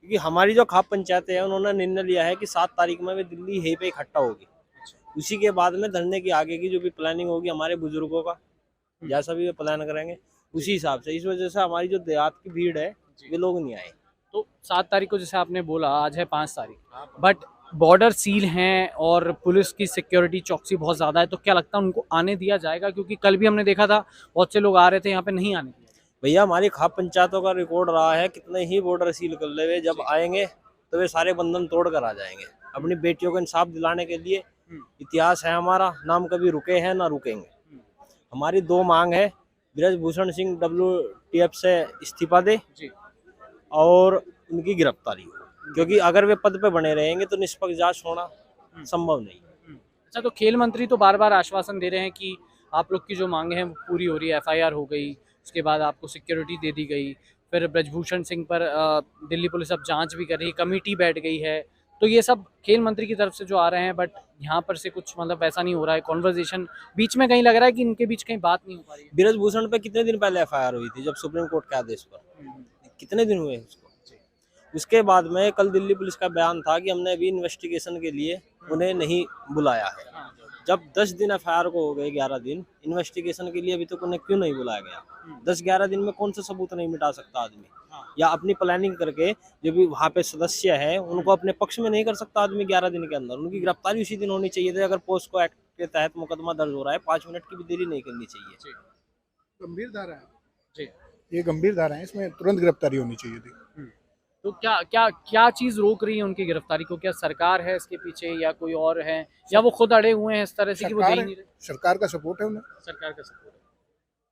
क्योंकि हमारी जो खाप पंचायत है उन्होंने निर्णय लिया है कि 7 तारीख में वे दिल्ली यहीं पे इकट्ठा होगी। उसी के बाद में धरने की आगे की जो भी प्लानिंग होगी हमारे बुजुर्गों का, जैसा भी वे प्लान करेंगे उसी हिसाब से। इस वजह से हमारी जो देहात की भीड़ है वे लोग नहीं आए। तो 7 तारीख को जैसे आपने बोला, आज है 5 तारीख, बट बॉर्डर सील हैं और पुलिस की सिक्योरिटी चौकसी बहुत ज़्यादा है, तो क्या लगता है उनको आने दिया जाएगा? क्योंकि कल भी हमने देखा था बहुत से लोग आ रहे थे, यहाँ पे नहीं आने दिया। भैया हमारी खाप पंचायतों का रिकॉर्ड रहा है, कितने ही बॉर्डर सील कर ले, वे जब आएंगे तो वे सारे बंधन तोड़ कर आ जाएंगे अपनी बेटियों को इंसाफ दिलाने के लिए। इतिहास है हमारा, नाम कभी रुके हैं ना रुकेंगे। हमारी 2 मांग है, ब्रजभूषण सिंह WTF से इस्तीफा दे जी। और उनकी गिरफ्तारी हो, क्योंकि अगर वे पद पे बने रहेंगे तो निष्पक्ष जांच होना संभव नहीं। अच्छा, तो खेल मंत्री तो बार बार आश्वासन दे रहे हैं कि आप लोग की जो मांगे हैं वो पूरी हो रही है। FIR हो गई, उसके बाद आपको सिक्योरिटी दे दी गई, फिर ब्रजभूषण सिंह पर दिल्ली पुलिस अब जांच भी कर रही है, कमेटी बैठ गई है। तो ये सब खेल मंत्री की तरफ से जो आ रहे हैं, बट यहाँ पर से कुछ मतलब ऐसा नहीं हो रहा है। कॉन्वर्जेशन बीच में कहीं लग रहा है कि इनके बीच कहीं बात नहीं हो पा रही है। ब्रजभूषण पे कितने दिन पहले FIR हुई थी, जब सुप्रीम कोर्ट के आदेश पर? कितने दिन हुए उसको? उसके बाद में कल दिल्ली पुलिस का बयान था कि हमने अभी इन्वेस्टिगेशन के लिए उन्हें नहीं बुलाया है। जब 10 दिन FIR को हो गए, 11 दिन इन्वेस्टिगेशन के लिए अभी तक उन्हें क्यों नहीं बुलाया गया? 10-11 दिन में कौन सा सबूत नहीं मिटा सकता आदमी? या अपनी प्लानिंग करके जो भी वहाँ पे सदस्य है उनको अपने पक्ष में नहीं कर सकता आदमी 11 दिन के अंदर? उनकी गिरफ्तारी उसी दिन होनी चाहिए थी। अगर पोस्को एक्ट के तहत मुकदमा दर्ज हो रहा है, 5 मिनट की भी देरी नहीं करनी चाहिए। गंभीर धारा है जी। ये, गंभीर धारा है, इसमें तुरंत गिरफ्तारी होनी चाहिए थी। तो क्या क्या क्या चीज रोक रही है उनकी गिरफ्तारी को? क्या सरकार है इसके पीछे, या कोई और है, या वो खुद अड़े हुए हैं इस तरह से कि वो दे ही नहीं रहे? सरकार का सपोर्ट है उन्हें। सरकार का सपोर्ट है।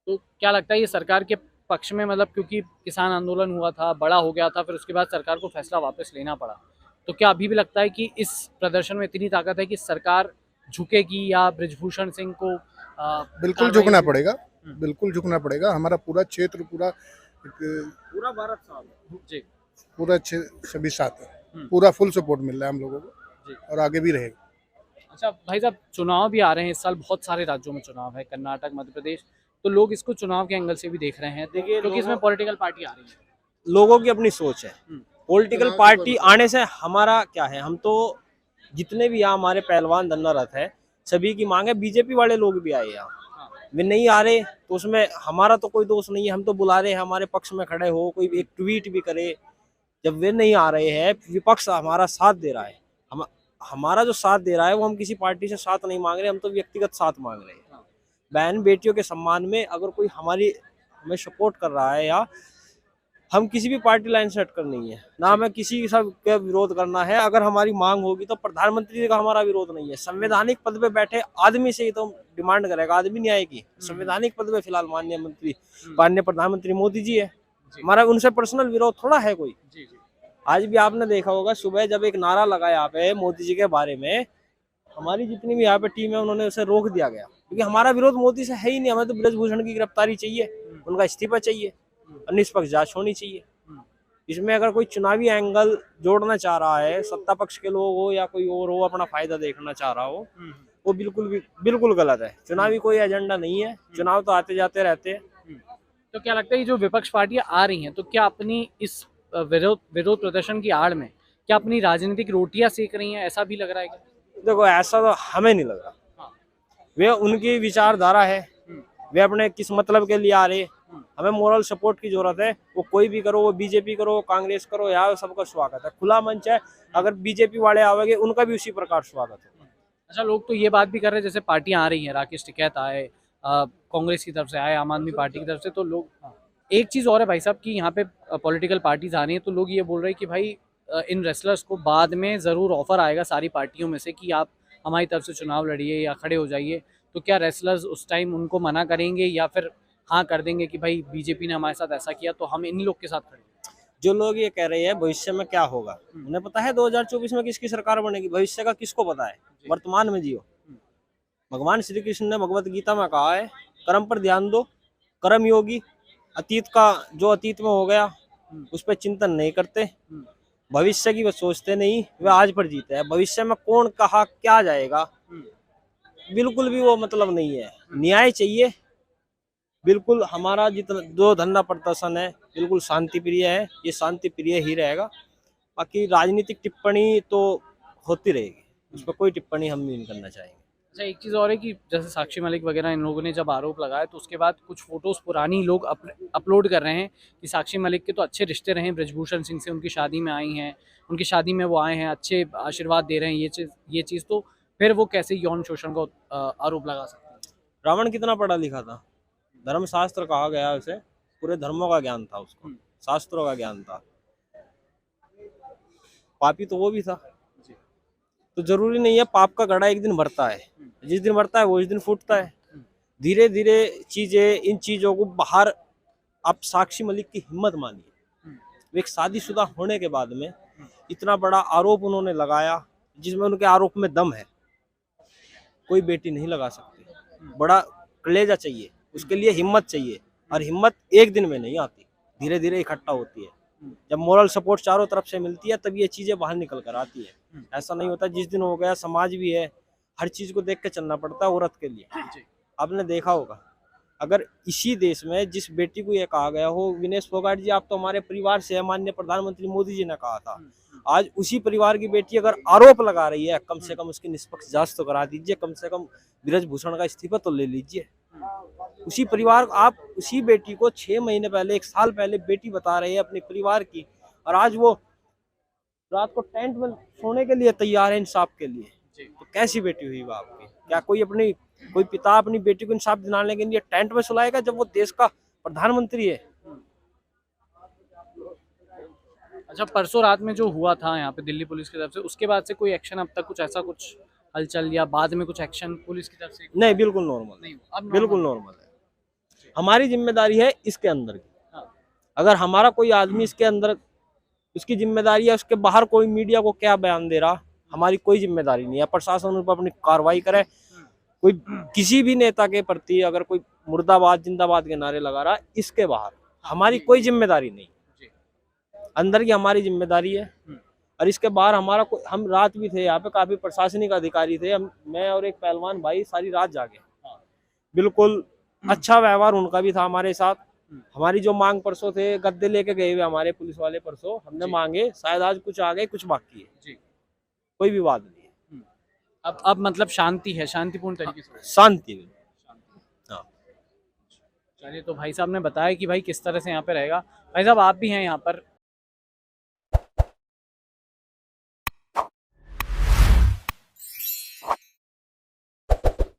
तो क्या लगता है ये सरकार के पक्ष में, मतलब क्योंकि किसान आंदोलन हुआ था, बड़ा हो गया था, फिर उसके बाद सरकार को फैसला वापस लेना पड़ा, तो क्या अभी भी लगता है कि इस प्रदर्शन में इतनी ताकत है कि सरकार झुकेगी, या ब्रजभूषण सिंह को बिल्कुल कार्रवाई झुकना होगी? पड़ेगा, बिल्कुल झुकना पड़ेगा। हमारा पूरा क्षेत्र, पूरा भारत साहब जी। पूरा सभी साथ है, पूरा फुल सपोर्ट मिल रहा है हम लोगों जी। को और आगे भी रहेगा। अच्छा भाई साहब, चुनाव भी आ रहे हैं इस साल, बहुत सारे राज्यों में चुनाव है, कर्नाटक, मध्य प्रदेश, तो लोग इसको चुनाव के एंगल से भी देख रहे हैं। देखिए, क्योंकि इसमें पॉलिटिकल पार्टी आ रही है। लोगों की अपनी सोच है। पॉलिटिकल पार्टी आने से हमारा क्या है, हम तो जितने भी यहाँ हमारे पहलवान धन्ना रथ है सभी की मांग है। बीजेपी वाले लोग भी आए यहाँ, वे नहीं आ रहे तो उसमें हमारा तो कोई दोष नहीं है। हम तो बुला रहे हैं, हमारे पक्ष में खड़े हो, कोई एक ट्वीट भी करे। जब वे नहीं आ रहे हैं, विपक्ष हमारा साथ दे रहा है, हमारा जो साथ दे रहा है वो हम किसी पार्टी से साथ नहीं मांग रहे, हम तो व्यक्तिगत साथ मांग रहे हैं। बहन बेटियों के सम्मान में अगर कोई हमें सपोर्ट कर रहा है, या हम किसी भी पार्टी लाइन सेट कर नहीं है ना, हमें किसी सब का विरोध करना है। अगर हमारी मांग होगी तो प्रधानमंत्री का हमारा विरोध नहीं है। संवैधानिक पद पे बैठे आदमी से ही तो डिमांड करेगा, आदमी नहीं आएगी। संवैधानिक पद पे फिलहाल माननीय प्रधानमंत्री मोदी जी है, हमारा उनसे पर्सनल विरोध थोड़ा है कोई। आज भी आपने देखा होगा, सुबह जब एक नारा लगा यहाँ पे मोदी जी के बारे में, हमारी जितनी भी यहाँ पे टीम है उन्होंने उसे रोक दिया गया, क्योंकि हमारा विरोध मोदी से है ही नहीं। हमें तो ब्रजभूषण की गिरफ्तारी चाहिए, उनका इस्तीफा चाहिए और निष्पक्ष जांच होनी चाहिए। इसमें अगर कोई चुनावी एंगल जोड़ना चाह रहा है, सत्ता पक्ष के लोग हो या कोई और हो, अपना फायदा देखना चाह रहा हो, वो बिल्कुल गलत है। चुनावी कोई एजेंडा नहीं है, चुनाव तो आते जाते रहते हैं। तो क्या लगता है ये जो विपक्ष पार्टियां आ रही हैं, तो क्या अपनी इस विरोध प्रदर्शन की आड़ में क्या अपनी राजनीतिक रोटियां सेक रही हैं? ऐसा भी लग रहा है क्या? देखो, ऐसा तो हमें नहीं लग रहा। वे उनकी विचारधारा है, वे अपने किस मतलब के लिए आ रहे। हमें मोरल सपोर्ट की जरूरत है। वो कोई भी करो, वो बीजेपी करो, कांग्रेस करो, यहाँ सबका स्वागत है, खुला मंच है। अगर बीजेपी वाले आवेंगे उनका भी उसी प्रकार स्वागत है। अच्छा, लोग तो ये बात भी कर रहे हैं, जैसे पार्टियां आ रही हैं, राकेश टिकैत आए, कांग्रेस की तरफ से आए, आम आदमी पार्टी की तरफ से, तो लोग एक चीज़ और है भाई साहब कि यहाँ पे पॉलिटिकल पार्टीज आ रही हैं, तो लोग ये बोल रहे हैं कि भाई इन रेसलर्स को बाद में ज़रूर ऑफर आएगा सारी पार्टियों में से कि आप हमारी तरफ से चुनाव लड़िए या खड़े हो जाइए। तो क्या रेसलर्स उस टाइम उनको मना करेंगे, या फिर हाँ कर देंगे कि भाई बीजेपी ने हमारे साथ ऐसा किया तो हम इन लोग के साथ खड़े? जो लोग ये कह रहे हैं भविष्य में क्या होगा, उन्हें पता है 2024 में किसकी सरकार बनेगी। भविष्य का किसको पता है, वर्तमान में जियो। भगवान श्री कृष्ण ने भगवत गीता में कहा है, कर्म पर ध्यान दो, कर्म योगी। अतीत का जो अतीत में हो गया उस पर चिंतन नहीं करते, भविष्य की वो सोचते नहीं, वे आज पर जीते हैं। भविष्य में कौन कहा क्या जाएगा बिल्कुल भी वो मतलब नहीं है। न्याय चाहिए। बिल्कुल हमारा जितना जो धरना प्रदर्शन है बिल्कुल शांति प्रिय है, ये शांति प्रिय ही रहेगा। बाकी राजनीतिक टिप्पणी तो होती रहेगी, उस पर कोई टिप्पणी हम नहीं करना चाहेंगे। अच्छा, एक चीज़ और है कि जैसे साक्षी मलिक वगैरह इन लोगों ने जब आरोप लगाया तो उसके बाद कुछ फोटोज पुरानी लोग अपलोड कर रहे हैं कि साक्षी मलिक के तो अच्छे रिश्ते रहे हैं ब्रजभूषण सिंह से, उनकी शादी में आई हैं, उनकी शादी में वो आए हैं, अच्छे आशीर्वाद दे रहे हैं, ये चीज़ तो फिर वो कैसे यौन शोषण का आरोप लगा सकते हैं? रावण कितना पढ़ा लिखा था, धर्मशास्त्र कहा गया उसे, पूरे धर्मों का ज्ञान था उसको, शास्त्रों का ज्ञान था। पापी तो वो भी था, तो जरूरी नहीं है पाप का घड़ा एक दिन भरता है, जिस दिन भरता है वो इस दिन फूटता है। धीरे धीरे चीजें, इन चीजों को बाहर, आप साक्षी मलिक की हिम्मत मानिए, वो एक शादीशुदा होने के बाद में इतना बड़ा आरोप उन्होंने लगाया जिसमें उनके आरोप में दम है, कोई बेटी नहीं लगा सकती। बड़ा कलेजा चाहिए उसके लिए, हिम्मत चाहिए, और हिम्मत एक दिन में नहीं आती, धीरे धीरे इकट्ठा होती है। जब मोरल सपोर्ट चारों तरफ से मिलती है तब ये चीजें बाहर निकल कर आती है। ऐसा नहीं होता जिस दिन हो गया, समाज भी है, हर चीज को देख के चलना पड़ता है औरत के लिए। आपने देखा होगा, अगर इसी देश में जिस बेटी को ये कहा गया हो, विनेश फोगाट जी आप तो हमारे परिवार से है, माननीय प्रधानमंत्री मोदी जी ने कहा था, आज उसी परिवार की बेटी अगर आरोप लगा रही है, कम से कम उसकी निष्पक्ष जांच तो करा दीजिए, कम से कम ब्रजभूषण का इस्तीफा तो ले लीजिए। उसी परिवार, आप उसी बेटी को 6 महीने पहले, 1 साल पहले बेटी बता रहे हैं अपने परिवार की, और आज वो रात को टेंट में सोने के लिए तैयार है इंसाफ के लिए। तो कैसी बेटी हुई वो आपकी? क्या कोई पिता अपनी बेटी को इंसाफ दिलाने के लिए टेंट में सुलाएगा जब वो देश का प्रधानमंत्री है? अच्छा, परसों रात में जो हुआ था यहाँ पे दिल्ली पुलिस की तरफ से, उसके बाद से कोई एक्शन अब तक कुछ ऐसा कुछ हलचल या बाद में कुछ एक्शन पुलिस की तरफ से? नहीं, बिल्कुल नॉर्मल नहीं, अब बिल्कुल नॉर्मल है। हमारी जिम्मेदारी है इसके अंदर की, अगर हमारा कोई आदमी इसके अंदर, उसकी जिम्मेदारी है, उसके बाहर कोई मीडिया को क्या बयान दे रहा, हमारी कोई जिम्मेदारी नहीं है। प्रशासन उन पर अपनी कार्रवाई करे। कोई किसी भी नेता के प्रति अगर कोई मुर्दाबाद जिंदाबाद के नारे लगा रहा है, इसके बाहर हमारी कोई जिम्मेदारी नहीं, अंदर की हमारी जिम्मेदारी है। और इसके बाहर हमारा कोई, हम रात भी थे यहाँ पे, काफी प्रशासनिक अधिकारी थे, मैं और एक पहलवान भाई सारी रात जागे, बिल्कुल अच्छा व्यवहार उनका भी था हमारे साथ। हमारी जो मांग, परसों थे गद्दे लेके गए हुए हमारे पुलिस वाले, परसों हमने मांगे, शायद आज कुछ आ गए, कुछ बाकी है, कोई विवाद नहीं है। अब मतलब शांति है, शांतिपूर्ण तरीके से शांति। हाँ, चलिए, तो भाई साहब ने बताया कि भाई किस तरह से यहाँ पे रहेगा। भाई साहब, आप भी हैं यहाँ पर,